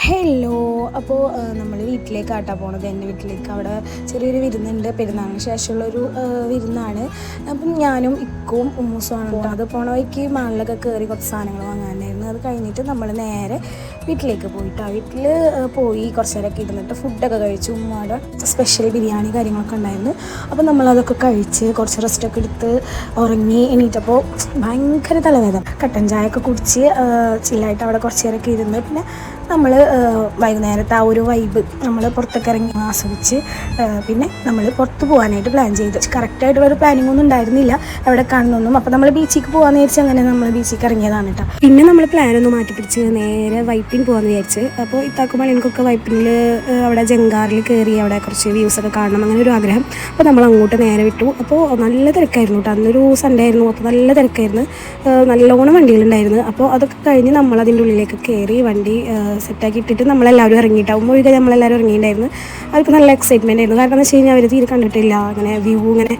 Hello. അപ്പോൾ നമ്മൾ വീട്ടിലേക്കാട്ടാ പോണത്, എൻ്റെ വീട്ടിലേക്ക്. അവിടെ ചെറിയൊരു വിരുന്നുണ്ട്, പെരുന്നാളിന് ശേഷമുള്ളൊരു വിരുന്നാണ്. അപ്പം ഞാനും ഇക്കും ഉമ്മൂസുമാണ് കേട്ടോ. അത് പോണ വഴിക്ക് മാളിലൊക്കെ കയറി കുറച്ച് സാധനങ്ങൾ വാങ്ങാനായിരുന്നു. അത് കഴിഞ്ഞിട്ട് നമ്മൾ നേരെ വീട്ടിലേക്ക് പോയിട്ടാണ്. വീട്ടിൽ പോയി കുറച്ച് നേരമൊക്കെ ഇരുന്നിട്ട് ഫുഡൊക്കെ കഴിച്ചു. ഉമ്മയുടെ സ്പെഷ്യൽ ബിരിയാണി കാര്യങ്ങളൊക്കെ ഉണ്ടായിരുന്നു. അപ്പോൾ നമ്മളതൊക്കെ കഴിച്ച് കുറച്ച് റെസ്റ്റൊക്കെ എടുത്ത് ഉറങ്ങി എണീറ്റപ്പോൾ ഭയങ്കര തലവേദന. കട്ടൻ ചായയൊക്കെ കുടിച്ച് ചില്ലായിട്ട് അവിടെ കുറച്ച് നേരമൊക്കെ ഇരുന്ന് പിന്നെ നമ്മൾ വൈകുന്നേരത്തെ ആ ഒരു വൈബ് നമ്മൾ പുറത്തൊക്കെ ഇറങ്ങി ആസ്വദിച്ച് പിന്നെ നമ്മൾ പുറത്ത് പോകാനായിട്ട് പ്ലാൻ ചെയ്തു. കറക്റ്റായിട്ടുള്ളൊരു പ്ലാനിങ് ഒന്നും ഉണ്ടായിരുന്നില്ല എവിടെ കാണുന്നൊന്നും. അപ്പോൾ നമ്മൾ ബീച്ചിലേക്ക് പോകാമെന്ന് വിചാരിച്ച് അങ്ങനെ നമ്മൾ ബീച്ചിലേക്ക് ഇറങ്ങിയതാണ് കേട്ടോ. പിന്നെ നമ്മൾ പ്ലാനൊന്നും മാറ്റി പിടിച്ച് നേരെ വൈപ്പിൻ പോകാമെന്ന് വിചാരിച്ച്. അപ്പോൾ ഇത്താക്കുമ്പോൾ എനിക്കൊക്കെ വൈപ്പിനിൽ അവിടെ ജങ്കാറിൽ കയറി അവിടെ കുറച്ച് വ്യൂസൊക്കെ കാണണം, അങ്ങനെ ഒരു ആഗ്രഹം. അപ്പോൾ നമ്മൾ അങ്ങോട്ട് നേരെ വിട്ടു. അപ്പോൾ നല്ല തിരക്കായിരുന്നു കേട്ടോ. അന്നൊരു സൺഡേ ആയിരുന്നു. അപ്പോൾ നല്ല തിരക്കായിരുന്നു, നല്ലോണം വണ്ടികളുണ്ടായിരുന്നു. അപ്പോൾ അതൊക്കെ കഴിഞ്ഞ് നമ്മൾ അതിൻ്റെ ഉള്ളിലേക്ക് കയറി വണ്ടി സെറ്റാക്കി ഇട്ടിട്ട് നമ്മളെല്ലാവരും ഇറങ്ങിയിട്ടാകുമ്പോൾ ഒഴികെ നമ്മളെല്ലാവരും ഇറങ്ങിയിട്ടുണ്ടായിരുന്നു. അവർക്ക് നല്ല എക്സൈറ്റ്മെൻ്റ് ആയിരുന്നു. കാരണം എന്ന് വെച്ച് കഴിഞ്ഞാൽ അവർ തീരെ കണ്ടിട്ടില്ല അങ്ങനെ വ്യൂ, ഇങ്ങനെ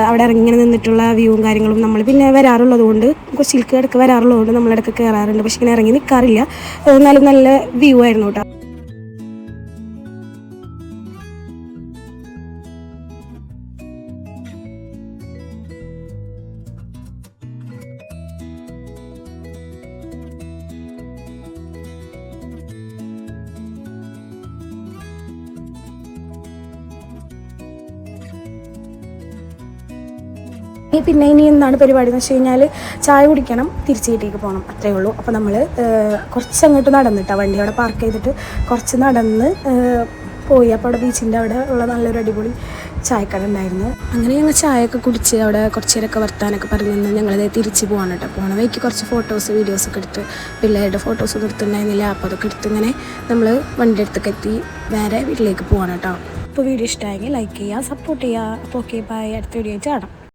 അവിടെ ഇറങ്ങി ഇങ്ങനെ നിന്നിട്ടുള്ള വ്യൂവും കാര്യങ്ങളും. നമ്മൾ പിന്നെ വരാറുള്ളത് കൊണ്ട്, കൊച്ചിയിലേക്ക് ഇടയ്ക്ക് വരാറുള്ളത് കൊണ്ട് നമ്മളിടയ്ക്ക് കയറാറുണ്ട്. പക്ഷെ ഇങ്ങനെ ഇറങ്ങി നിൽക്കാറില്ല. എന്നാലും നല്ല വ്യൂ ആയിരുന്നു കേട്ടോ. പിന്നെ ഇനി എന്താണ് പരിപാടി എന്ന് വെച്ച് കഴിഞ്ഞാൽ ചായ കുടിക്കണം, തിരിച്ച് വീട്ടിലേക്ക് പോകണം, അത്രയേ ഉള്ളൂ. അപ്പോൾ നമ്മൾ കുറച്ചങ്ങോട്ട് നടന്നിട്ടാണ് വണ്ടി അവിടെ പാർക്ക് ചെയ്തിട്ട് കുറച്ച് നടന്ന് പോയി. അപ്പോൾ അവിടെ ബീച്ചിൻ്റെ അവിടെ ഉള്ള നല്ലൊരു അടിപൊളി ചായക്കട ഉണ്ടായിരുന്നു. അങ്ങനെ ഞങ്ങൾ ചായയൊക്കെ കുടിച്ച് അവിടെ കുറച്ച് നേരമൊക്കെ വർത്താനൊക്കെ പറഞ്ഞ് നിന്ന് ഞങ്ങളത് തിരിച്ച് പോകാൻ കേട്ടോ. പോകണ വഴിക്ക് കുറച്ച് ഫോട്ടോസ് വീഡിയോസൊക്കെ എടുത്ത്, പിള്ളേരുടെ ഫോട്ടോസൊന്നും എടുത്തിട്ടുണ്ടായിരുന്നില്ല. അപ്പോൾ അതൊക്കെ എടുത്ത് ഇങ്ങനെ നമ്മൾ വണ്ടി അടുത്തൊക്കെ എത്തി നേരെ വീട്ടിലേക്ക് പോകാൻ കേട്ടോ. അപ്പോൾ വീഡിയോ ഇഷ്ടമായെങ്കിൽ ലൈക്ക് ചെയ്യുക, സപ്പോർട്ട് ചെയ്യുക. അപ്പോൾ ഓക്കെ, ബൈ. അടുത്ത വീഡിയോ ആയിട്ട് കാണാം.